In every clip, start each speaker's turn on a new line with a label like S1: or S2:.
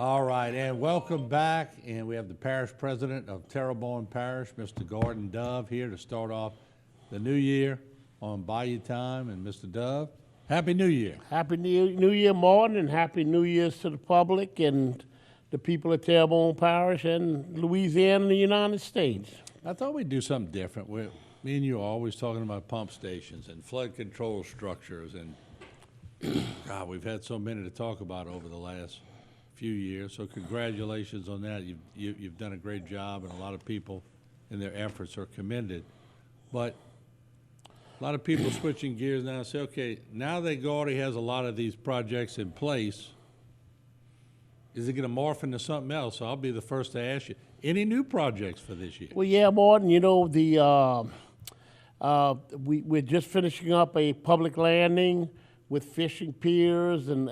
S1: All right, and welcome back. And we have the parish president of Terrebonne Parish, Mr. Gordon Dove, here to start off the new year on Bayou Time. And Mr. Dove, Happy New Year.
S2: Happy New Year, Martin, and Happy New Year's to the public and the people of Terrebonne Parish and Louisiana and the United States.
S1: I thought we'd do something different. Me and you are always talking about pump stations and flood control structures, and God, we've had so many to talk about over the last few years. So congratulations on that. You've done a great job, and a lot of people in their efforts are commended. But a lot of people switching gears now and say, okay, now that Gordy has a lot of these projects in place, is it going to morph into something else? So I'll be the first to ask you, any new projects for this year?
S2: Well, yeah, Martin, you know, we're just finishing up a public landing with fishing piers, and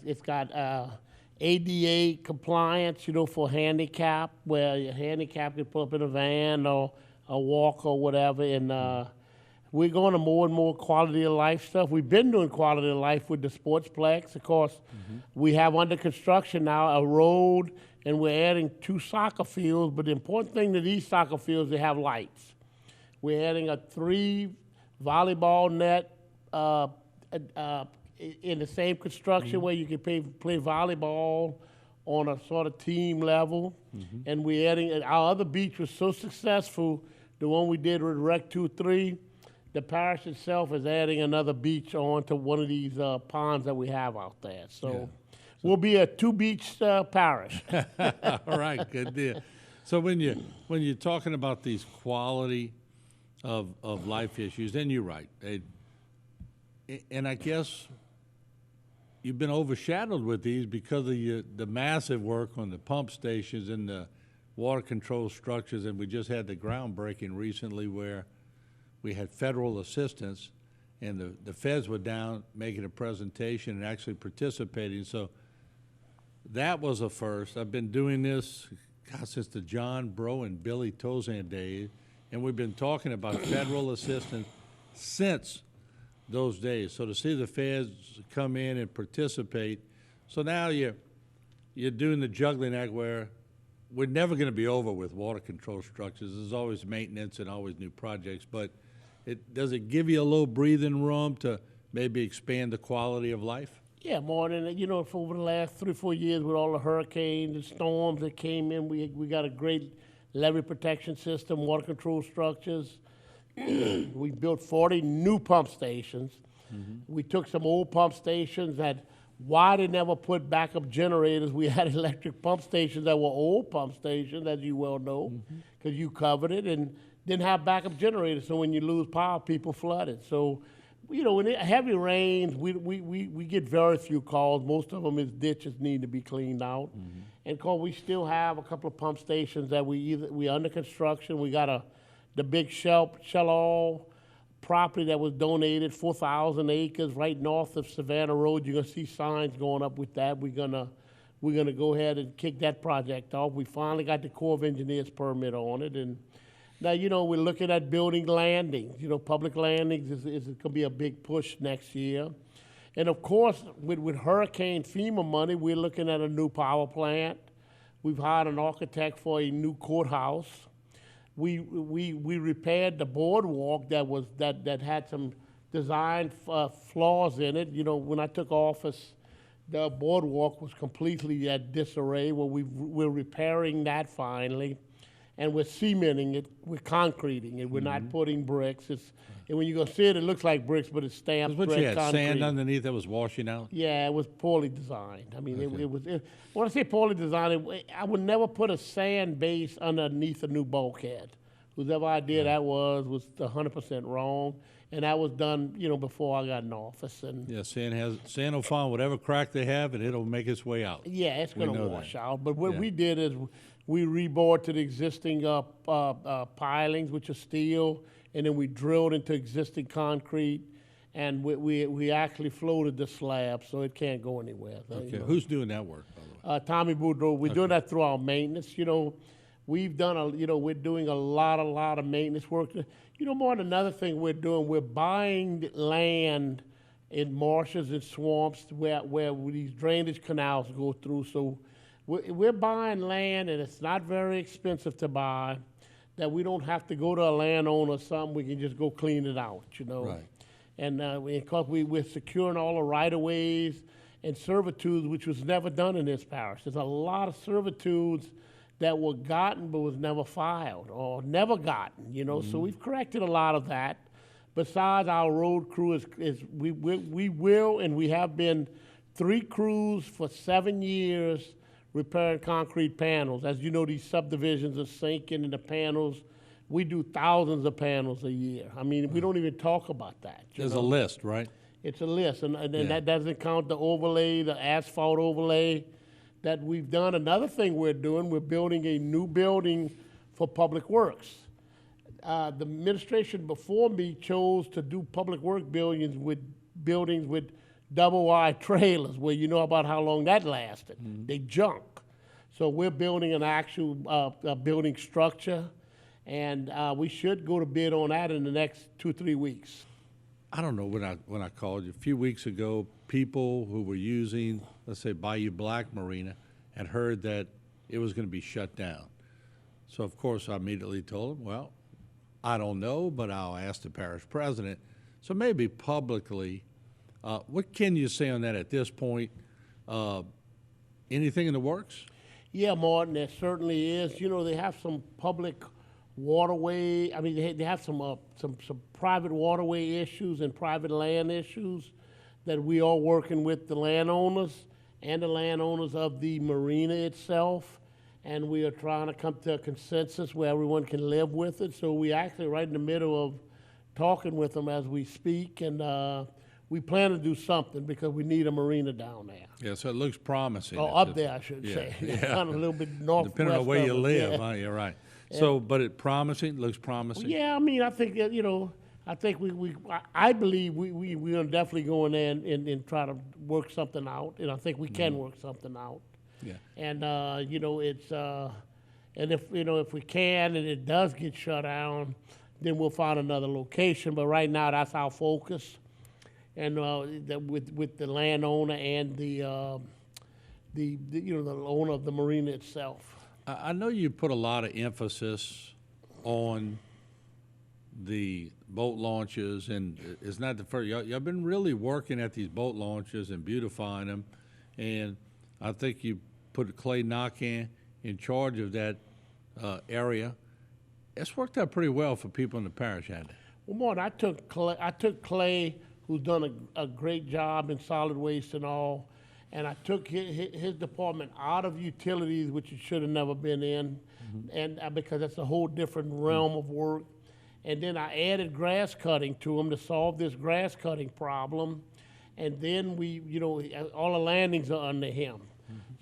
S2: it's got ADA compliance, you know, for handicap, where your handicap can pull up in a van or a walk or whatever, and we're going to more and more quality of life stuff. We've been doing quality of life with the Sportsplex. Of course, we have under construction now a road, and we're adding 2 soccer fields, but the important thing to these soccer fields, they have lights. We're adding a 3 volleyball net in the same construction where you can play volleyball on a sort of team level. And we're adding, our other beach was so successful, the one we did with Rec 2-3, the parish itself is adding another beach onto one of these ponds that we have out there. So we'll be a 2-beach parish.
S1: All right, good deal. So when you're talking about these quality of life issues, and you're right, and I guess you've been overshadowed with these because of the massive work on the pump stations and the water control structures, and we just had the groundbreaking recently where we had federal assistance, and the feds were down making a presentation and actually participating. So that was a first. I've been doing this, God, since the John Bro and Billy Tozan days, and we've been talking about federal assistance since those days. So to see the feds come in and participate, so now you're doing the juggling act where we're never going to be over with water control structures. There's always maintenance and always new projects, but does it give you a little breathing room to maybe expand the quality of life?
S2: Yeah, more than, you know, for over the last 3 or 4 years with all the hurricanes, the storms that came in, we got a great levee protection system, water control structures. We built 40 new pump stations. We took some old pump stations that, why they never put backup generators. We had electric pump stations that were old pump stations, as you well know, because you covered it, and didn't have backup generators. So when you lose power, people flooded. So, you know, when it we rains, we get very few calls. Most of them is ditches need to be cleaned out. And cause we still have a couple of pump stations that we under construction. We got the big Shell property that was donated, 4,000 acres right north of Savannah Road. You're gonna see signs going up with that. We're gonna go ahead and kick that project off. We finally got the Corps of Engineers permit on it, and now, you know, we're looking at building landings. You know, public landings is going to be a big push next year. And of course, with Hurricane FEMA money, we're looking at a new power plant. We've hired an architect for a new courthouse. We repaired the boardwalk that had some design flaws in it. You know, when I took office, the boardwalk was completely at disarray. Well, we're repairing that finally. And we're cementing it, we're concreting it. We're not putting bricks. And when you go see it, it looks like bricks, but it's stamped
S1: What you had,
S2: concrete.
S1: sand underneath that was washing out?
S2: Yeah, it was poorly designed. I mean, when I say poorly designed, I would never put a sand base underneath a new bulkhead. Whoever idea that was 100% wrong. And that was done, you know, before I got in office. And
S1: yeah, sand will find whatever crack they have, and it'll make its way out.
S2: yeah, it's going to wash out. But what we did is we rebored to the existing pilings, which are steel, and then we drilled into existing concrete, and we actually floated the slab, so it can't go anywhere.
S1: Okay,
S2: You know.
S1: who's doing that work, by the way?
S2: Tommy Boudreau. We're doing that through our maintenance. You know, we've done we're doing a lot of maintenance work. You know, more than another thing we're doing, we're buying land in marshes and swamps where these drainage canals go through. So we're buying land, and it's not very expensive to buy, that we don't have to go to a landowner or something, we can just go clean it out, you know?
S1: Right.
S2: And because we're securing all the right-of-ways and servitudes, which was never done in this parish. There's a lot of servitudes that were gotten but was never filed or never gotten, you know? So we've corrected a lot of that. Besides, our road crew we will and we have been 3 crews for 7 years repairing concrete panels. As you know, these subdivisions are sinking and the panels, we do thousands of panels a year. I mean, we don't even talk about that.
S1: There's a list, right?
S2: It's a list, and
S1: Yeah.
S2: that doesn't count the overlay, the asphalt overlay that we've done. Another thing we're doing, we're building a new building for Public Works. The administration before me chose to do public work buildings with double wide trailers, where you know about how long that lasted. They junk. So we're building an actual building structure, and we should go to bid on that in the next 2-3 weeks.
S1: I don't know, when I called you a few weeks ago, people who were using, let's say, Bayou Black Marina had heard that it was going to be shut down. So of course I immediately told them, well, I don't know, but I'll ask the parish president. So maybe publicly, what can you say on that at this point? Anything in the works?
S2: Yeah, Martin, there certainly is. You know, they have some public waterway, I mean, they have some private waterway issues and private land issues that we are working with the landowners and the landowners of the marina itself, and we are trying to come to a consensus where everyone can live with it. So we actually right in the middle of talking with them as we speak, and we plan to do something because we need a marina down there.
S1: Yeah, so it looks promising.
S2: Oh, up there, I should
S1: yeah,
S2: say.
S1: yeah.
S2: Kind of a little bit northwest.
S1: Depending on where you
S2: of us,
S1: live,
S2: yeah.
S1: huh? You're right. So, but it promising, looks promising?
S2: Yeah, I mean, I think that, you know, I think I believe we're gonna definitely go in there and try to work something out, and I think we can work something out.
S1: Yeah.
S2: And you know, it's and if we can and it does get shut down, then we'll find another location. But right now, that's our focus, and with the landowner and the owner of the marina itself.
S1: I know you put a lot of emphasis on the boat launches, and it's not the first. Y'all been really working at these boat launches and beautifying them, and I think you put Clay Knockan in charge of that area. It's worked out pretty well for people in the parish, hasn't it?
S2: Well, Martin, I took Clay, who's done a great job in solid waste and all, and I took his department out of utilities, which it should have never been in, and because that's a whole different realm of work. And then I added grass cutting to him to solve this grass cutting problem. And then all the landings are under him.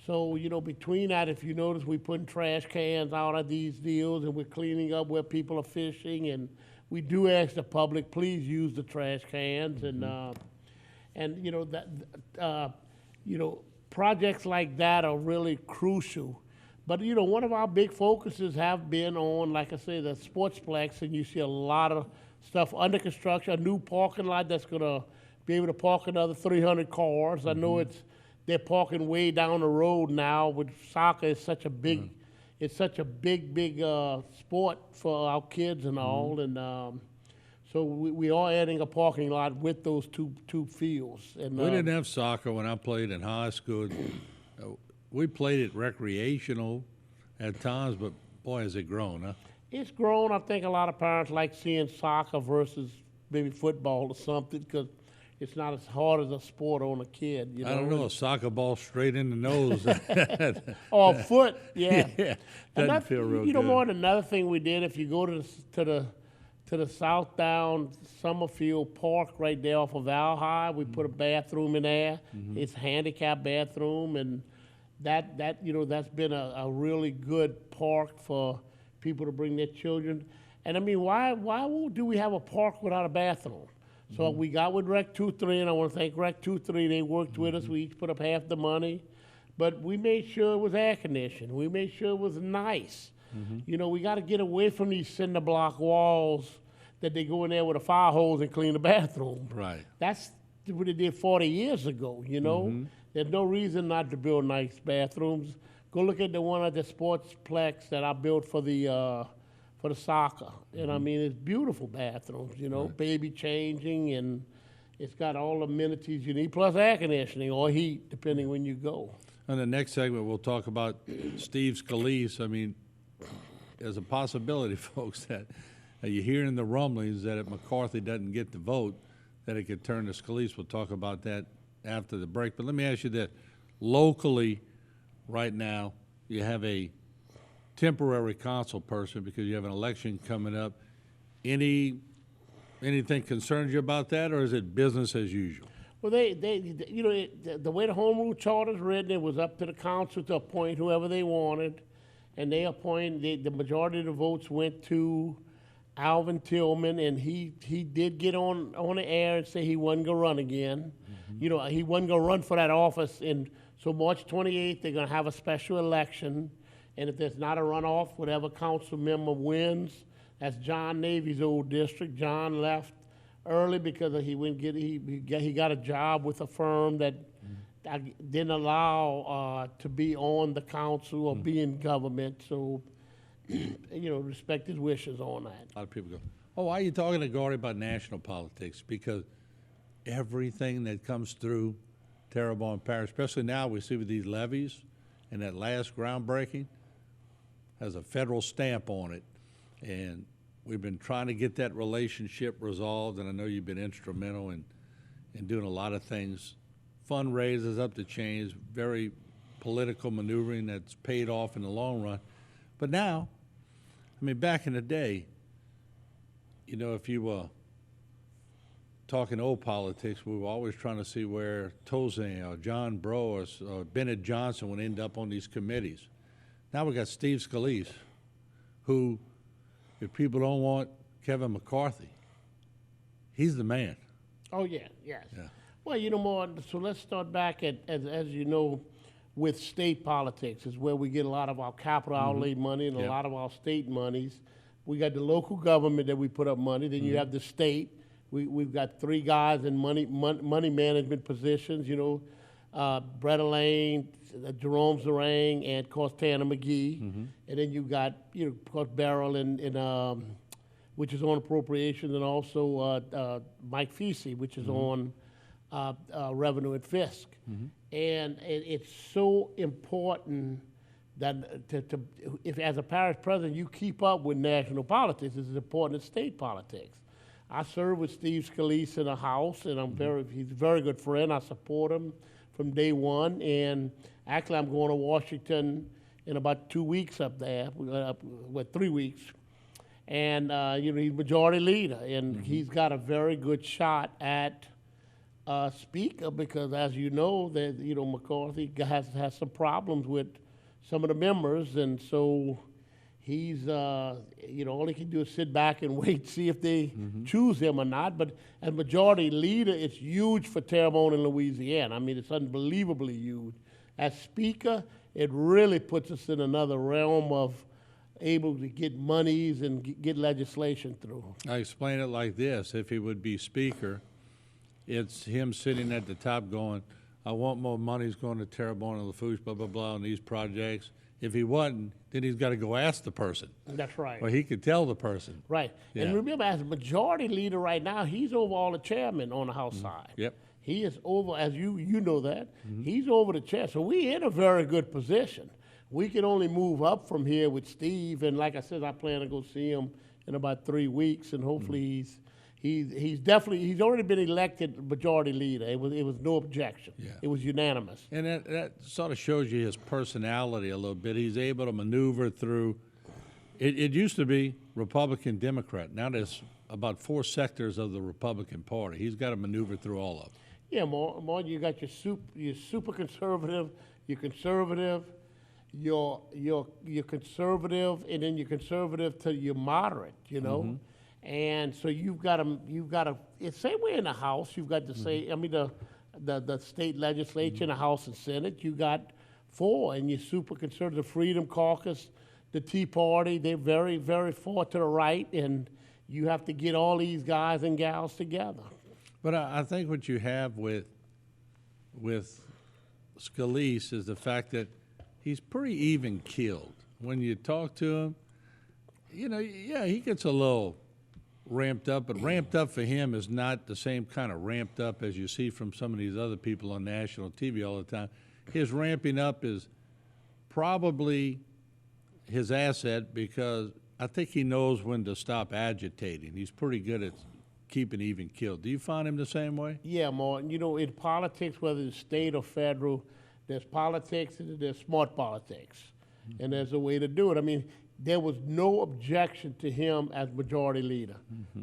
S2: So, between that, if you notice, we putting trash cans out of these deals, and we're cleaning up where people are fishing. And we do ask the public, please use the trash cans. Projects like that are really crucial. But, one of our big focuses have been on, like I say, the sportsplex, and you see a lot of stuff under construction, a new parking lot that's going to be able to park another 300 cars. I know they're parking way down the road now with soccer. It's such a big, sport for our kids and all. And so we are adding a parking lot with those two fields. And
S1: We didn't have soccer when I played in high school. We played it recreational at times, but boy, has it grown, huh?
S2: It's grown. I think a lot of parents like seeing soccer versus maybe football or something because it's not as hard as a sport on a kid.
S1: I don't know, a soccer ball straight in the nose.
S2: Or a foot, yeah.
S1: Yeah, doesn't feel real good.
S2: More than another thing we did, if you go to the South Down Summerfield Park right there off of Val High, we put a bathroom in there. It's a handicap bathroom, and that's been a really good park for people to bring their children. And I mean, why do we have a park without a bathroom? So we got with Rec 2-3, and I want to thank Rec 2-3. They worked with us. We each put up half the money. But we made sure it was air conditioned. We made sure it was nice. We got to get away from these cinder block walls that they go in there with a fire hose and clean the bathroom.
S1: Right.
S2: That's what they did 40 years ago, There's no reason not to build nice bathrooms. Go look at the one at the sportsplex that I built for the soccer. And I mean, it's beautiful bathrooms, you know, baby changing, and it's got all the amenities you need, plus air conditioning or heat, depending when you go.
S1: On the next segment, we'll talk about Steve Scalise. I mean, there's a possibility, folks, that you're hearing the rumblings that if McCarthy doesn't get the vote, that it could turn to Scalise. We'll talk about that after the break. But let me ask you this. Locally, right now, you have a temporary council person because you have an election coming up. Anything concerns you about that, or is it business as usual?
S2: Well, you know, the way the home rule charter is written, it was up to the council to appoint whoever they wanted, and they appointed, the majority of the votes went to Alvin Tillman, and he did get on the air and say he wasn't gonna run again. You know, he wasn't gonna run for that office, and so March 28th, they're gonna have a special election, and if there's not a runoff, whatever council member wins, that's John Navy's old district. John left early because he got a job with a firm that didn't allow to be on the council or be in government. So, you know, respect his wishes on that.
S1: A lot of people go, oh, why are you talking to Gordy about national politics? Because everything that comes through Terrebonne Parish, especially now we see with these levees and that last groundbreaking, has a federal stamp on it. And we've been trying to get that relationship resolved, and I know you've been instrumental in doing a lot of things, fundraisers up the chains, very political maneuvering that's paid off in the long run. But now, I mean, back in the day, you know, if you were talking old politics, we were always trying to see where Tozan or John Breaux or Bennett Johnson would end up on these committees. Now we got Steve Scalise, who, if people don't want Kevin McCarthy, he's the man.
S2: Oh, yeah, yes.
S1: Yeah.
S2: Well, you know, more, so let's start back at, as you know, with state politics is where we get a lot of our capital outlay money and a lot of our state monies. We got the local government that we put up money. Then you have the state. We've got three guys in money management positions, you know, Bretta Lane, Jerome Zarang, and of course Tanner McGee. And then you got, you know, of course Barrel and which is on appropriations, and also Mike Feasey, which is on revenue and fisc. And it's so important that if as a parish president you keep up with national politics, it's as important as state politics. I serve with Steve Scalise in the House, and he's a very good friend. I support him from day one, and actually I'm going to Washington in about 2 weeks up there, 3 weeks. And you know, he's majority leader, and he's got a very good shot at speaker because, as you know, that you know McCarthy has some problems with some of the members, and so he's you know, all he can do is sit back and wait, see if they choose him or not. But as majority leader, it's huge for Terrebonne and Louisiana. I mean, it's unbelievably huge. As speaker, it really puts us in another realm of able to get monies and get legislation through.
S1: I explain it like this. If he would be speaker, it's him sitting at the top going, I want more monies going to Terrebonne and Lafourche, blah, blah, blah, on these projects. If he wasn't, then he's got to go ask the person.
S2: That's right.
S1: Or he could tell the person.
S2: Right.
S1: Yeah.
S2: And remember, as majority leader right now, he's over all the chairmen on the House side.
S1: Yep.
S2: He is over, as you know that, he's over the chair. So we're in a very good position. We can only move up from here with Steve, and like I said, I plan to go see him in about 3 weeks, and hopefully he's already been elected majority leader. It was no objection.
S1: Yeah.
S2: It was unanimous.
S1: And that sort of shows you his personality a little bit. He's able to maneuver through. It used to be Republican, Democrat. Now there's about 4 sectors of the Republican Party. He's got to maneuver through all of them.
S2: Yeah, more you got your super conservative, your conservative, your conservative, and then your conservative to your moderate, you know. And so you've got to. It's same way in the House. You've got to say. I mean, the state legislature, the House and Senate. You got 4, and your super conservative Freedom Caucus, the Tea Party. They're very, very far to the right, and you have to get all these guys and gals together.
S1: But I think what you have with Scalise is the fact that he's pretty even keeled. When you talk to him, yeah, he gets a little ramped up, but ramped up for him is not the same kind of ramped up as you see from some of these other people on national TV all the time. His ramping up is probably his asset because I think he knows when to stop agitating. He's pretty good at keeping even keeled. Do you find him the same way?
S2: Yeah, Martin. In politics, whether it's state or federal, there's politics and there's smart politics. And there's a way to do it. I mean, there was no objection to him as majority leader.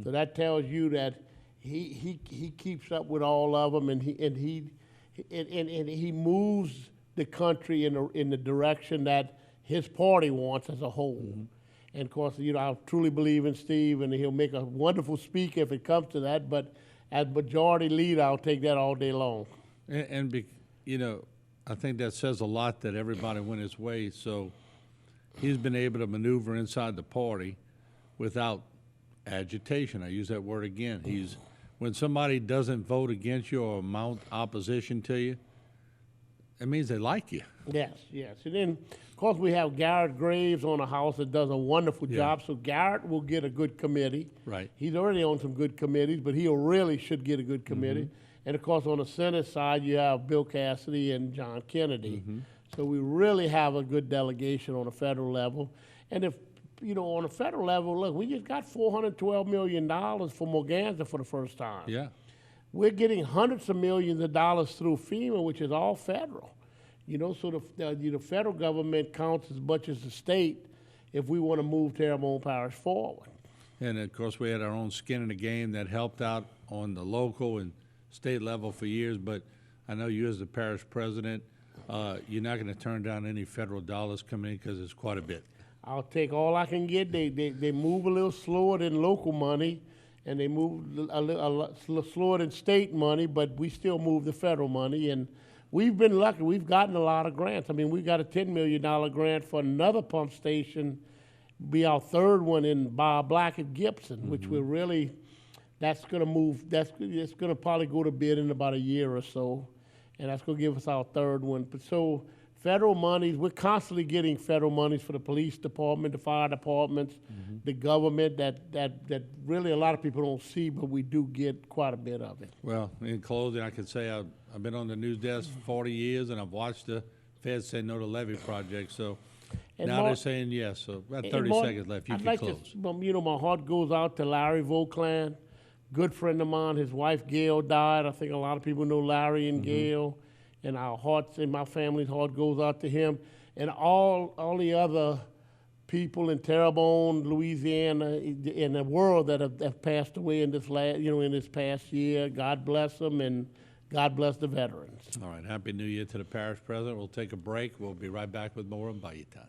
S2: So that tells you that he keeps up with all of them, and he moves the country in the direction that his party wants as a whole. And of course, I truly believe in Steve, and he'll make a wonderful speaker if it comes to that. But as majority leader, I'll take that all day long.
S1: I think that says a lot that everybody went his way. So he's been able to maneuver inside the party without agitation. I use that word again. When somebody doesn't vote against you or mount opposition to you, it means they like you.
S2: Yes. And then, of course, we have Garrett Graves on the House that does a wonderful job. So Garrett will get a good committee.
S1: Right.
S2: He's already on some good committees, but he really should get a good committee. And, of course, on the Senate side, you have Bill Cassidy and John Kennedy. So we really have a good delegation on the federal level. And if, on the federal level, look, we just got $412 million for Morganza for the first time.
S1: Yeah.
S2: We're getting hundreds of millions of dollars through FEMA, which is all federal. So the federal government counts as much as the state if we want to move Terrebonne Parish forward.
S1: And, of course, we had our own skin in the game that helped out on the local and state level for years, but I know you as the parish president, you're not going to turn down any federal dollars coming in because it's quite a bit.
S2: I'll take all I can get. They move a little slower than local money, and they move a little slower than state money, but we still move the federal money, and we've been lucky. We've gotten a lot of grants. I mean, we got a $10 million grant for another pump station, be our third one in Bob Black at Gibson, which we're really, that's going to move, it's going to probably go to bid in about a year or so, and that's going to give us our third one. But so federal monies, we're constantly getting federal monies for the police department, the fire departments, the government, that really a lot of people don't see, but we do get quite a bit of it.
S1: Well, in closing, I can say I've been on the news desk 40 years, and I've watched the feds say no to levee projects, so and now they're saying yes. So about 30 seconds left. You can close.
S2: My heart goes out to Larry Vauclan, good friend of mine. His wife Gail died. I think a lot of people know Larry and Gail, and our hearts and my family's heart goes out to him and all the other people in Terrebonne, Louisiana, in the world that have passed away in this in this past year. God bless them, and God bless the veterans.
S1: All right. Happy New Year to the parish president. We'll take a break. We'll be right back with more on Bayou Time.